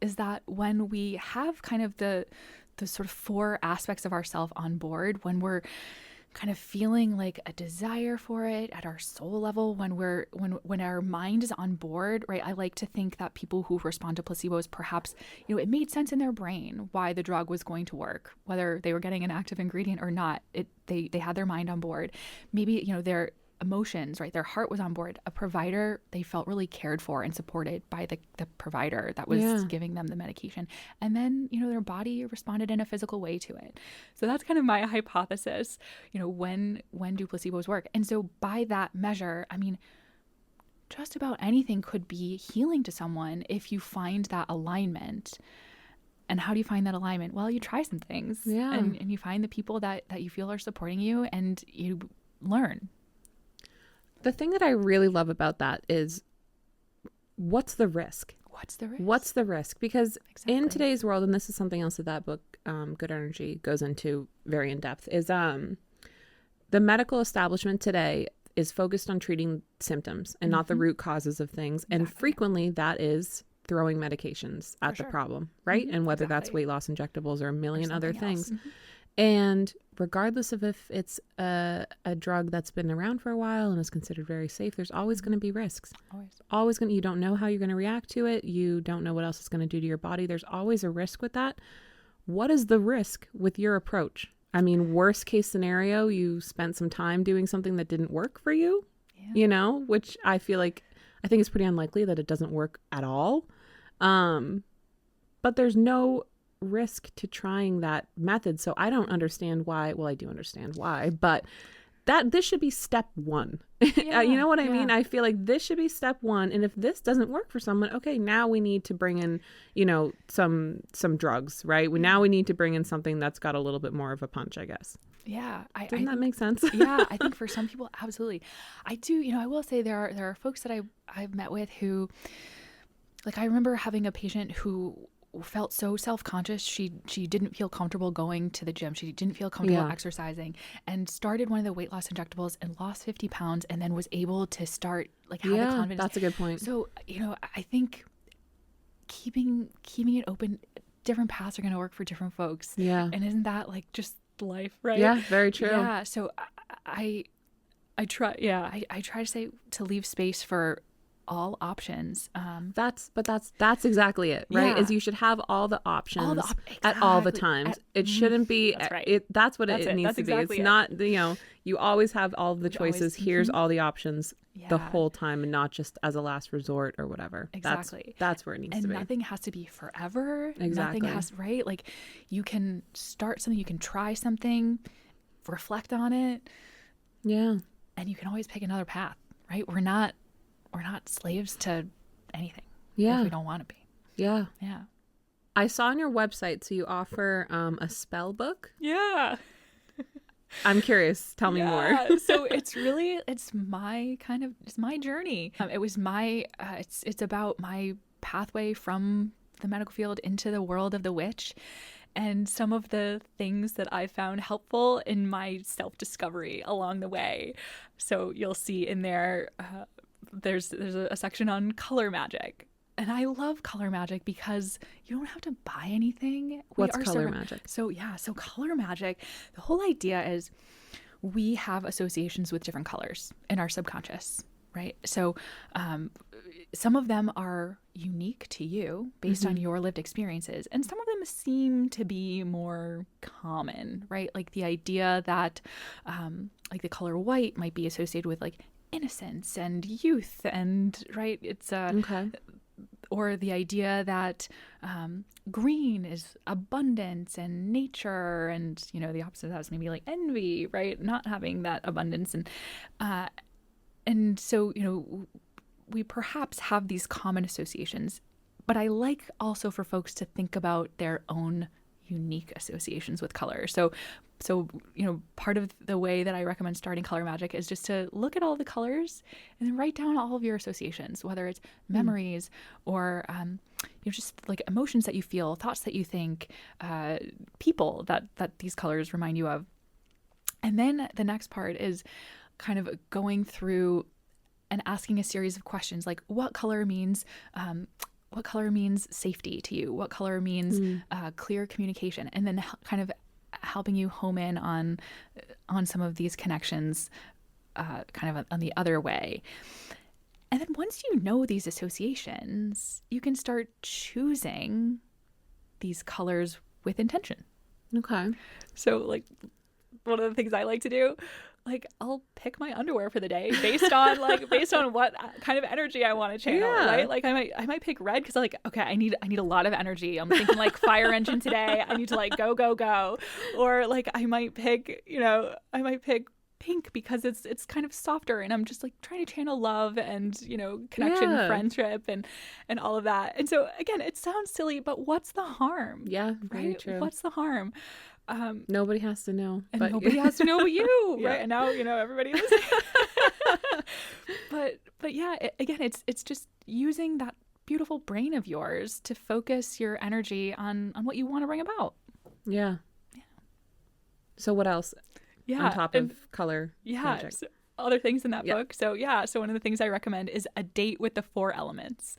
is that when we have kind of the sort of 4 aspects of ourself on board, when we're kind of feeling like a desire for it at our soul level, when our mind is on board, right? I like to think that people who respond to placebos, perhaps, it made sense in their brain why the drug was going to work, whether they were getting an active ingredient or not. They had their mind on board. Maybe, their emotions, right? Their heart was on board. A provider, they felt really cared for and supported by the provider that was giving them the medication. And then, their body responded in a physical way to it. So that's kind of my hypothesis, when do placebos work? And so by that measure, I mean, just about anything could be healing to someone if you find that alignment. And how do you find that alignment? Well, you try some things, and you find the people that you feel are supporting you, and you learn. The thing that I really love about that is, what's the risk? What's the risk? Because in today's world, and this is something else that book, Good Energy, goes into very in depth, is the medical establishment today is focused on treating symptoms and not the root causes of things. Exactly. And frequently that is throwing medications at the problem, right? And whether that's weight loss injectables or a million other things. And regardless of if it's a drug that's been around for a while and is considered very safe, there's always going to be risks. Always going to, you don't know how you're going to react to it. You don't know what else it's going to do to your body. There's always a risk with that. What is the risk with your approach? I mean, worst case scenario, you spent some time doing something that didn't work for you, which I think it's pretty unlikely that it doesn't work at all. But there's no risk to trying that method. So I don't understand why. Well, I do understand why, but this should be step 1. You know what I mean? I feel like this should be step 1. And if this doesn't work for someone, okay, now we need to bring in, some drugs, right? Now we need to bring in something that's got a little bit more of a punch, I guess. Yeah. Doesn't that make sense? Yeah. I think for some people, absolutely. I do, I will say there are folks that I've met with who, like, I remember having a patient who felt so self-conscious. She didn't feel comfortable going to the gym. She didn't feel comfortable exercising, and started one of the weight loss injectables and lost 50 pounds, and then was able to start have the confidence. That's a good point. So, I think keeping it open, different paths are going to work for different folks. Yeah. And isn't that just life, right? Yeah, very true. Yeah. So I try to leave space for all options. That's exactly it, right? Is you should have all the options at all the times. It shouldn't be. That's right. That's what it needs to be. It's not. You always have all of the choices. Here's all the options the whole time, and not just as a last resort or whatever. Exactly. That's where it needs to be. And nothing has to be forever. Exactly. Nothing has you can start something. You can try something, reflect on it. Yeah. And you can always pick another path. Right. We're not we're not slaves to anything Yeah. if we don't want to be. Yeah. Yeah. I saw on your website, so you offer a spell book. Yeah. I'm curious. Tell me more. So it's my journey. It's about my pathway from the medical field into the world of the witch, and some of the things that I found helpful in my self-discovery along the way. So you'll see in there, there's a section on color magic. And I love color magic because you don't have to buy anything. What's color magic? So color magic, the whole idea is we have associations with different colors in our subconscious, right? So some of them are unique to you based on your lived experiences, and some of them seem to be more common, right? Like the idea that like the color white might be associated with like innocence and youth, and right, it's Okay. or the idea that green is abundance and nature, and the opposite of that is maybe like envy, right? Not having that abundance, and so we perhaps have these common associations, but I like also for folks to think about their own unique associations with color. So part of the way that I recommend starting color magic is just to look at all the colors and then write down all of your associations, whether it's memories or just like emotions that you feel, thoughts that you think, people that these colors remind you of. And then the next part is kind of going through and asking a series of questions like what color means safety to you? What color means clear communication? And then kind of helping you home in on some of these connections kind of on the other way. And then once you know these associations, you can start choosing these colors with intention. Okay. So like one of the things I like to do, like I'll pick my underwear for the day based on what kind of energy I want to channel, right? Like I might pick red because I need a lot of energy. I'm thinking like fire engine today. I need to like go. Or like I might pick pink because it's kind of softer and I'm just like trying to channel love and connection, friendship and all of that. And so again, it sounds silly, but what's the harm? Yeah, very right? true. What's the harm? Nobody has to know. And nobody has to know but you, Yeah. right? And now everybody listening. but yeah, it's just using that beautiful brain of yours to focus your energy on what you want to bring about. Yeah. So what else? Yeah, On top of color magic. So other things in that book. So one of the things I recommend is a date with the 4 elements.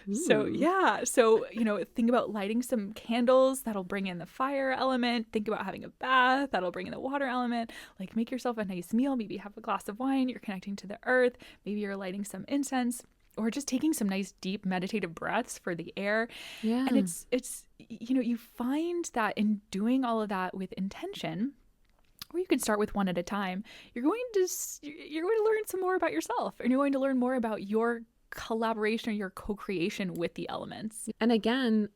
Ooh. So think about lighting some candles, that'll bring in the fire element. Think about having a bath, that'll bring in the water element. Like make yourself a nice meal, maybe have a glass of wine, you're connecting to the earth, maybe you're lighting some incense, or just taking some nice deep meditative breaths for the air. Yeah. And it's you find that in doing all of that with intention, or you can start with one at a time, you're going to learn some more about yourself, and you're going to learn more about your collaboration or your co-creation with the elements. And again,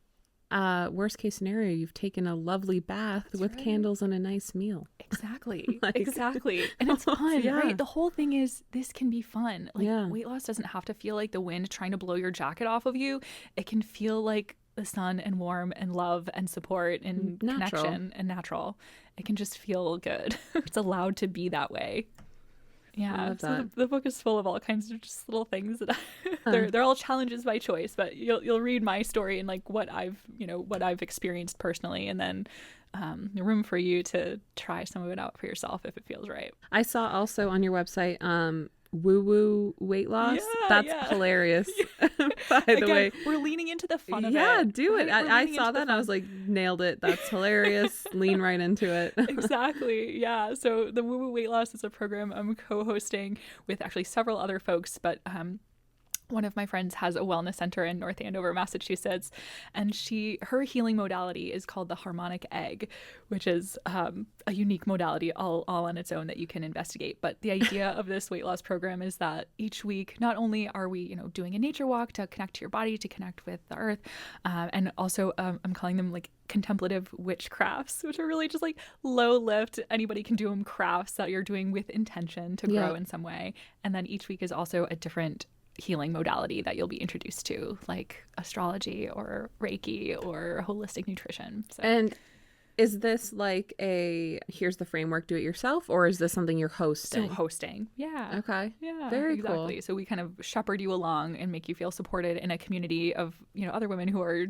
worst case scenario, you've taken a lovely bath with candles and a nice meal. Exactly. Exactly. And it's fun, right? The whole thing is this can be fun. Like weight loss doesn't have to feel like the wind trying to blow your jacket off of you. It can feel like the sun and warm and love and support and connection and natural. It can just feel good. It's allowed to be that way. Yeah, so the book is full of all kinds of just little things that they're all challenges by choice. But you'll read my story and like what I've experienced personally, and then room for you to try some of it out for yourself if it feels right. I saw also on your website woo weight loss. That's hilarious. By the way, we're leaning into the fun of it. Yeah, do it. Right? I saw that and I was like, nailed it. That's hilarious. Lean right into it. Exactly. Yeah. So the Woo Woo Weight Loss is a program I'm co-hosting with actually several other folks, but one of my friends has a wellness center in North Andover, Massachusetts, and her healing modality is called the harmonic egg, which is a unique modality all on its own that you can investigate. But the idea of this weight loss program is that each week, not only are we, doing a nature walk to connect to your body, to connect with the earth, and also I'm calling them like contemplative witch crafts, which are really just like low lift, anybody can do them crafts that you're doing with intention to grow in some way. And then each week is also a different healing modality that you'll be introduced to, like astrology or Reiki or holistic nutrition. So. And is this like here's the framework, do it yourself, or is this something you're hosting? So hosting. Yeah. Okay. Yeah. Very exactly. cool. So we kind of shepherd you along and make you feel supported in a community of, other women who are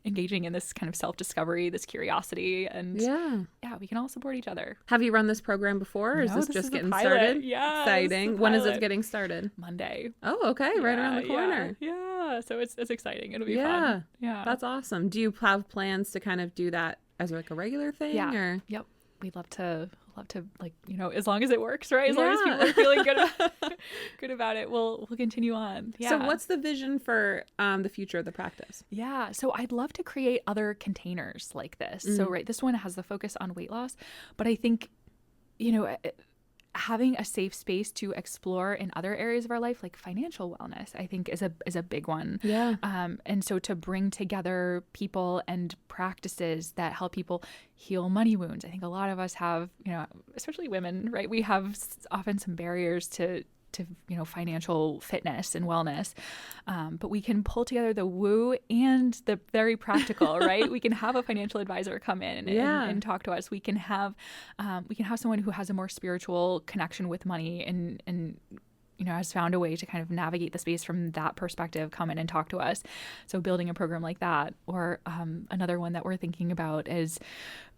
engaging in this kind of self-discovery, this curiosity, and we can all support each other. Have you run this program before, or is this just getting started? Yeah. Exciting. When is it getting started? Monday. Oh, okay. Right around the corner. Yeah. So it's exciting. It'll be fun. Yeah. That's awesome. Do you have plans to kind of do that as like a regular thing? Yeah. Or? Yep. We'd love to like, as long as it works, right? As long as people are feeling good about it, we'll continue on. Yeah. So what's the vision for the future of the practice? Yeah. So I'd love to create other containers like this. So, right, this one has the focus on weight loss, but I think, having a safe space to explore in other areas of our life, like financial wellness, I think is a big one. Yeah. And so to bring together people and practices that help people heal money wounds. I think a lot of us have, especially women, right? We have often some barriers to financial fitness and wellness, but we can pull together the woo and the very practical, right? We can have a financial advisor come in and talk to us. We can have someone who has a more spiritual connection with money and has found a way to kind of navigate the space from that perspective, come in and talk to us. So building a program like that, or another one that we're thinking about is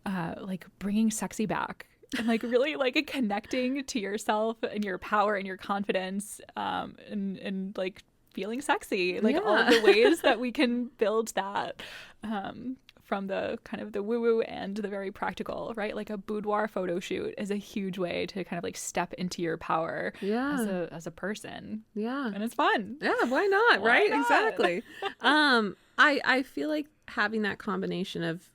like bringing sexy back. And like really like connecting to yourself and your power and your confidence, and like feeling sexy, like all the ways that we can build that, from the kind of the woo-woo and the very practical, right? Like a boudoir photo shoot is a huge way to kind of like step into your power as a person. Yeah. And it's fun. Yeah, why not? Right? Exactly. I feel like having that combination of,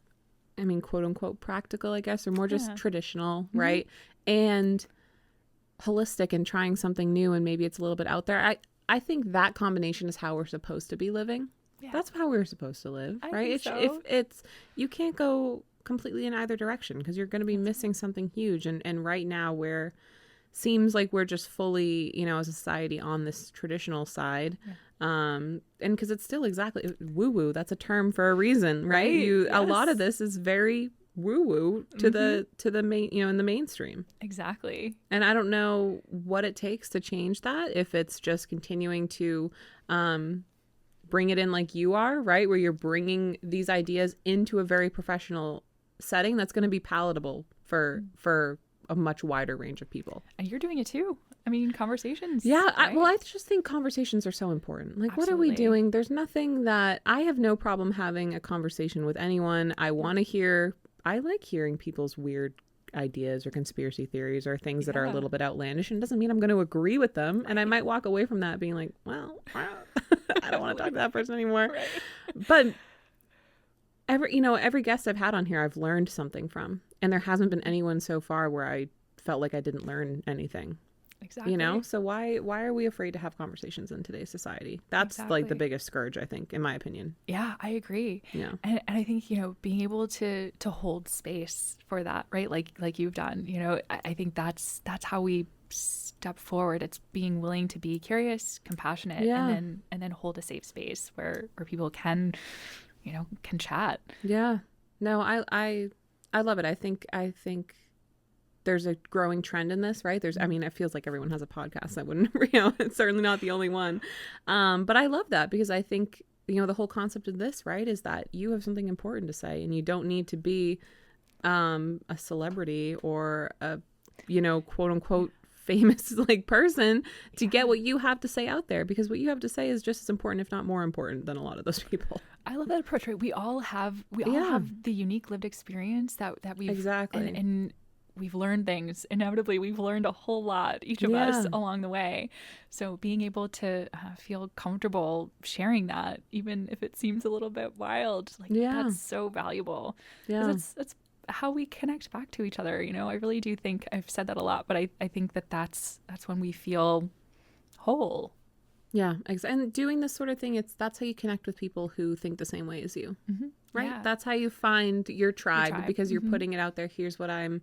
quote unquote practical, I guess, or more just traditional, right? And holistic and trying something new, and maybe it's a little bit out there. I think that combination is how we're supposed to be living. Yeah. That's how we're supposed to live, right? If you can't go completely in either direction, because you're going to be missing something huge. And right now seems like we're just fully, as a society on this traditional side. And because it's still exactly woo-woo, that's a term for a reason, right? A lot of this is very woo-woo to the main, in the mainstream. Exactly. And I don't know what it takes to change that, if it's just continuing to bring it in like you are, right? Where you're bringing these ideas into a very professional setting that's going to be palatable for a much wider range of people. And you're doing it too. Conversations. Yeah. Right? I just think conversations are so important. Like, Absolutely. What are we doing? There's nothing that I have no problem having a conversation with anyone. I like hearing people's weird ideas or conspiracy theories or things that are a little bit outlandish, and doesn't mean I'm going to agree with them. And I might walk away from that being like, well, I don't want to talk to that person anymore. Right. But every guest I've had on here, I've learned something from, and there hasn't been anyone so far where I felt like I didn't learn anything. Exactly. So why are we afraid to have conversations in today's society? That's like the biggest scourge, I think, in my opinion. Yeah, I agree. Yeah. And I think, being able to hold space for that, right? Like you've done, I think that's how we step forward. It's being willing to be curious, compassionate, and then hold a safe space where people can chat. Yeah. No, I love it. I think there's a growing trend in this, right? It feels like everyone has a podcast. I wouldn't, it's certainly not the only one. But I love that, because I think, the whole concept of this, right, is that you have something important to say, and you don't need to be a celebrity or a, quote unquote famous person to get what you have to say out there, because what you have to say is just as important, if not more important, than a lot of those people. I love that approach, right? We all have the unique lived experience that we've and we've learned things. Inevitably, we've learned a whole lot, each of us, along the way. So being able to feel comfortable sharing that, even if it seems a little bit wild, that's so valuable. Yeah. That's how we connect back to each other. I really do think, I've said that a lot, but I think that's when we feel whole. Yeah, and doing this sort of thing, that's how you connect with people who think the same way as you. Right? Yeah. That's how you find your tribe, because you're putting it out there. Here's what I'm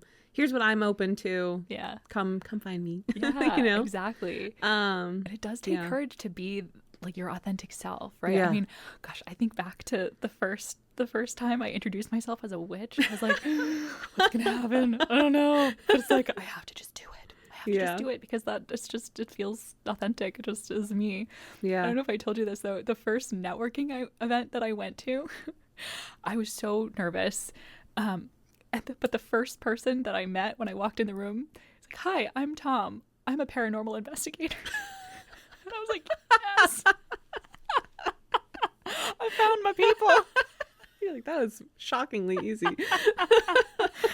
open to. Yeah. Come find me. Yeah, you know? exactly. And it does take yeah. courage to be like your authentic self, right? Yeah. I mean, gosh, I think back to the first time I introduced myself as a witch. I was like, what's gonna happen? I don't know. But it's like, I have to just do it. I have to just do it, because it feels authentic. It just is me. Yeah. I don't know if I told you this though. The first networking event that I went to, I was so nervous. But the first person that I met when I walked in the room was like, "Hi, I'm Tom. I'm a paranormal investigator." And I was like, "Yes, I found my people." You're like, that was shockingly easy. And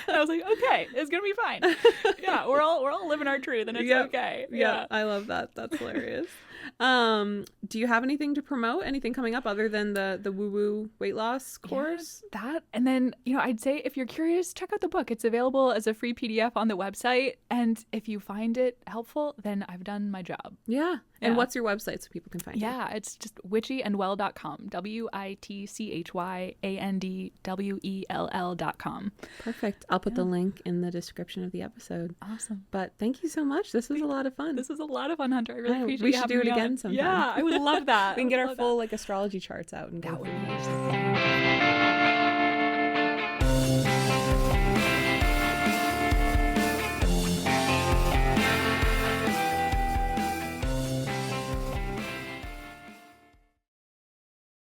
I was like, "Okay, it's gonna be fine. Yeah, we're all living our truth, and it's okay." Yeah, I love that. That's hilarious. Do you have anything to promote? Anything coming up other than the woo woo weight loss course? Yeah, that, and then I'd say if you're curious, check out the book. It's available as a free PDF on the website, and if you find it helpful, then I've done my job. Yeah. And what's your website so people can find you? Yeah, it's just witchyandwell.com. WITCHYANDWELL.com. Perfect. I'll put the link in the description of the episode. Awesome. But thank you so much. This was a lot of fun. This was a lot of fun, Hunter. I really appreciate we you should having do it me again on. sometime. Yeah, I would love that. We can get our full astrology charts out and go. That would be nice.